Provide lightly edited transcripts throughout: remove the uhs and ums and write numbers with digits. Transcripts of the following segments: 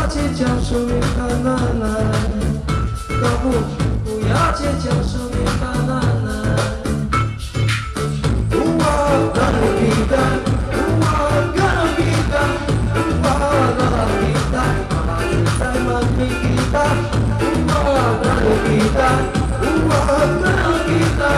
计较生命很难来，搞不要计较生命很难来。我gonna be that，我 gonna be that，我 gonna be that，妈妈只在慢慢给他，我 gonna be that，我 gonna be that，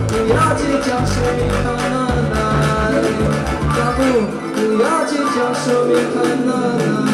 不要计较生命很难来，不要计较生命很难来。